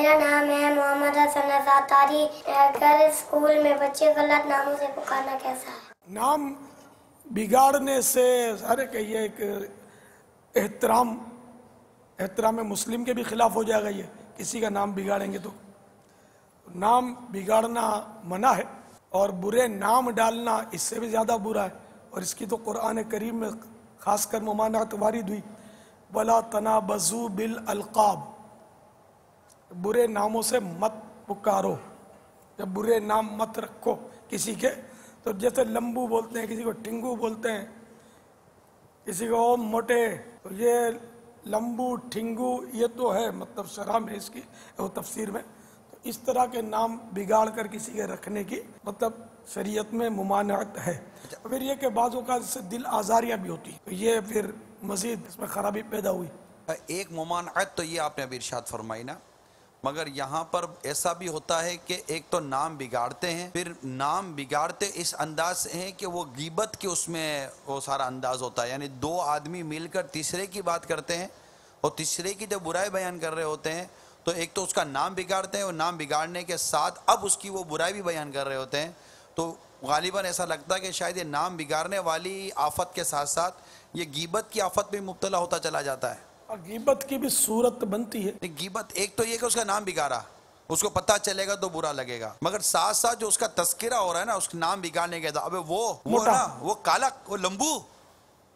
میرا نام ہے محمد حسن ازاتاری. اگر اسکول میں بچے غلط ناموں سے پکارنا کیسا ہے؟ نام بگاڑنے سے ارے کہ یہ ایک احترام مسلم کے بھی خلاف ہو جائے گا. یہ کسی کا نام بگاڑیں گے تو نام بگاڑنا منع ہے، اور برے نام ڈالنا اس سے بھی زیادہ برا ہے. اور اس کی تو قرآن کریم میں خاص کر ممانعت وارد ہوئی، وَلَا تَنَابَزُوا بِالْأَلْقَابِ، برے ناموں سے مت پکارو، جب برے نام مت رکھو کسی کے. تو جیسے لمبو بولتے ہیں، کسی کو ٹنگو بولتے ہیں، کسی کو او موٹے، تو یہ لمبو ٹھنگو یہ تو ہے مطلب شرح میں اس کی وہ تفسیر میں. تو اس طرح کے نام بگاڑ کر کسی کے رکھنے کی مطلب شریعت میں ممانعت ہے. پھر یہ کہ بعض اوقات سے دل آزاریاں بھی ہوتی ہیں، تو یہ پھر مزید اس میں خرابی پیدا ہوئی. ایک ممانعت تو یہ آپ نے ابھی ارشاد فرمائی نا، مگر یہاں پر ایسا بھی ہوتا ہے کہ ایک تو نام بگاڑتے ہیں، پھر نام بگاڑتے اس انداز سے ہیں کہ وہ غیبت کے اس میں وہ سارا انداز ہوتا ہے. یعنی دو آدمی مل کر تیسرے کی بات کرتے ہیں اور تیسرے کی جب برائی بیان کر رہے ہوتے ہیں تو ایک تو اس کا نام بگاڑتے ہیں، اور نام بگاڑنے کے ساتھ اب اس کی وہ برائی بھی بیان کر رہے ہوتے ہیں. تو غالباً ایسا لگتا ہے کہ شاید یہ نام بگاڑنے والی آفت کے ساتھ ساتھ یہ غیبت کی آفت میں مبتلا ہوتا چلا جاتا ہے. اور غیبت کی بھی صورت بنتی ہے. غیبت ایک تو یہ کہ اس کا نام بگاڑا، اس کو پتہ چلے گا تو برا لگے گا، مگر ساتھ ساتھ جو اس کا تذکرہ ہو رہا ہے نا اس کا نام بگاڑنے کے بعد، ابے وہ نا وہ کالا، وہ لمبو،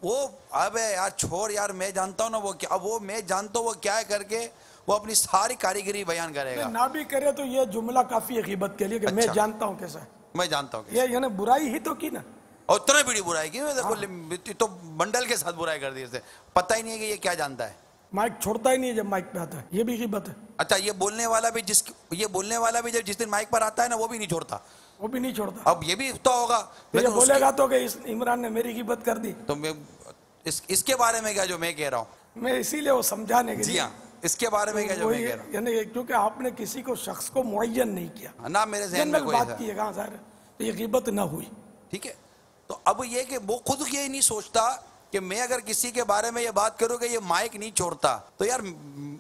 وہ ابے یار چھوڑ یار، میں جانتا ہوں نا وہ کیا، اب وہ میں جانتا ہوں وہ کیا ہے کر کے وہ اپنی ساری کاریگری بیان کرے گا. نہ بھی کرے تو یہ جملہ کافی ہے غیبت کے لیے کہ میں جانتا ہوں کیسا ہے. میں جانتا ہوں یہ یعنی برائی ہی تو کی نا، اور اتنا بڑی برائی کی تو بنڈل کے ساتھ برائی کر دی اسے، پتہ ہی نہیں ہے کہ یہ کیا جانتا ہے. مائک چھوڑتا ہی نہیں ہے جب مائک پہ آتا ہے، یہ بھی غیبت ہے. اچھا یہ بولنے والا بھی جب جس دن مائک پر آتا ہے نا وہ بھی نہیں چھوڑتا. وہ بھی نہیں چھوڑتا. اب یہ بھی تو ہوگا یہ بولے گا تو کہ عمران نے میری غیبت کر دی، تو میں اس کے بارے میں کیا جو میں کہہ رہا ہوں، میں اسی لیے وہ سمجھانے کے جی ہاں اس کے بارے میں کیا جو میں کہہ رہا ہوں، یعنی کیونکہ آپ نے کسی کو شخص کو معین نہیں کیا، نہ میرے ذہن میں کوئی بات کی ہے کہاں ظاہر ہے، یہ غیبت نہ ہوئی. ٹھیک ہے. تو اب یہ کہ وہ خود یہ نہیں سوچتا کہ میں اگر کسی کے بارے میں یہ بات کروں کہ یہ مائک نہیں چھوڑتا تو یار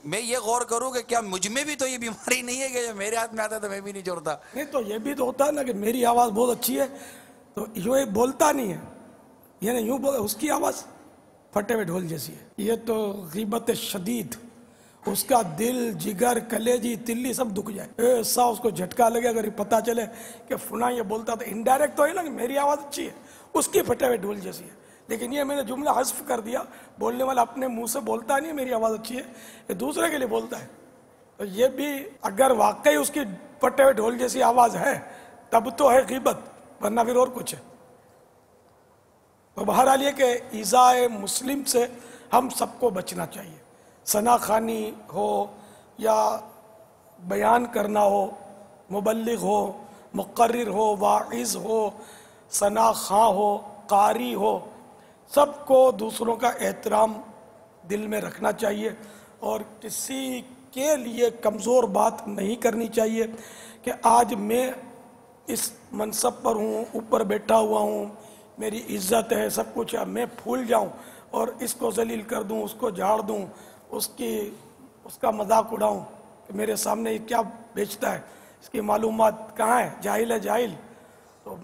میں یہ غور کروں کہ کیا مجھ میں بھی تو یہ بیماری نہیں ہے کہ میرے ہاتھ میں آتا ہے تو میں بھی نہیں چھوڑتا. نہیں تو یہ بھی تو ہوتا ہے نا کہ میری آواز بہت اچھی ہے تو یوں بولتا نہیں ہے، یعنی یوں اس کی آواز پھٹے ہوئے ڈھول جیسی ہے. یہ تو غیبت شدید، اس کا دل جگر کلیجی تلی سب دکھ جائے، ایسا اس کو جھٹکا لگے اگر پتہ چلے کہ فلاں یہ بولتا تو انڈائریکٹ تو ہے نا کہ میری آواز اچھی ہے، اس کی پھٹے ہوئے ڈھول جیسی ہے. لیکن یہ میں نے جملہ حذف کر دیا، بولنے والا اپنے منہ سے بولتا نہیں میری آواز اچھی ہے، یہ دوسرے کے لیے بولتا ہے. تو یہ بھی اگر واقعی اس کی پھٹے ہوئے ڈھول جیسی آواز ہے تب تو ہے غیبت، ورنہ پھر اور کچھ ہے. تو بہرحال یہ کہ ایذائے مسلم سے ہم سب کو بچنا چاہیے. ثنا خوانی ہو یا بیان کرنا ہو، مبلغ ہو، مقرر ہو، واعظ ہو، ثنا خواں ہو، قاری ہو، سب کو دوسروں کا احترام دل میں رکھنا چاہیے اور کسی کے لیے کمزور بات نہیں کرنی چاہیے کہ آج میں اس منصب پر ہوں، اوپر بیٹھا ہوا ہوں، میری عزت ہے، سب کچھ ہے، میں پھول جاؤں اور اس کو ذلیل کر دوں، اس کو جھاڑ دوں، اس کا مذاق اڑاؤں کہ میرے سامنے یہ کیا بیچتا ہے، اس کی معلومات کہاں ہے، جاہل ہے جاہل. تو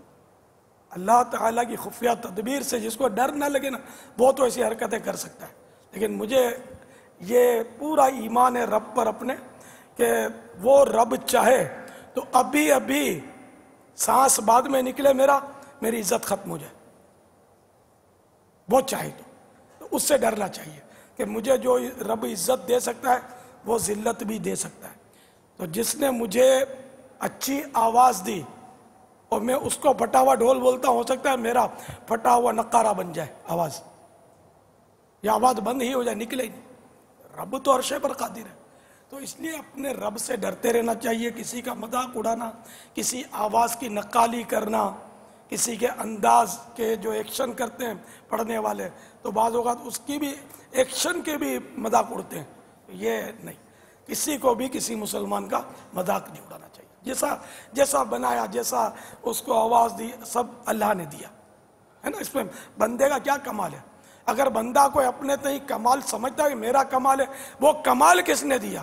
اللہ تعالیٰ کی خفیہ تدبیر سے جس کو ڈر نہ لگے نا وہ تو ایسی حرکتیں کر سکتا ہے. لیکن مجھے یہ پورا ایمان ہے رب پر اپنے کہ وہ رب چاہے تو ابھی سانس بعد میں نکلے میری عزت ختم ہو جائے، وہ چاہے تو اس سے ڈرنا چاہیے کہ مجھے جو رب عزت دے سکتا ہے وہ ذلت بھی دے سکتا ہے. تو جس نے مجھے اچھی آواز دی اور میں اس کو پھٹا ہوا ڈھول بولتا ہوں، ہو سکتا ہے میرا پھٹا ہوا نقارہ بن جائے آواز، یا آواز بند ہی ہو جائے، نکلے ہی نہیں. رب تو عرش پر قادر ہے. تو اس لیے اپنے رب سے ڈرتے رہنا چاہیے. کسی کا مذاق اڑانا، کسی آواز کی نقالی کرنا، کسی کے انداز کے جو ایکشن کرتے ہیں پڑھنے والے تو بعض اوقات اس کی بھی ایکشن کے بھی مذاق اڑتے ہیں. یہ نہیں، کسی کو بھی کسی مسلمان کا مذاق نہیں اڑانا چاہیے. جیسا بنایا، جیسا اس کو آواز دی، سب اللہ نے دیا ہے نا. اس میں بندے کا کیا کمال ہے؟ اگر بندہ کوئی اپنے تئیں کمال سمجھتا ہے کہ میرا کمال ہے، وہ کمال کس نے دیا؟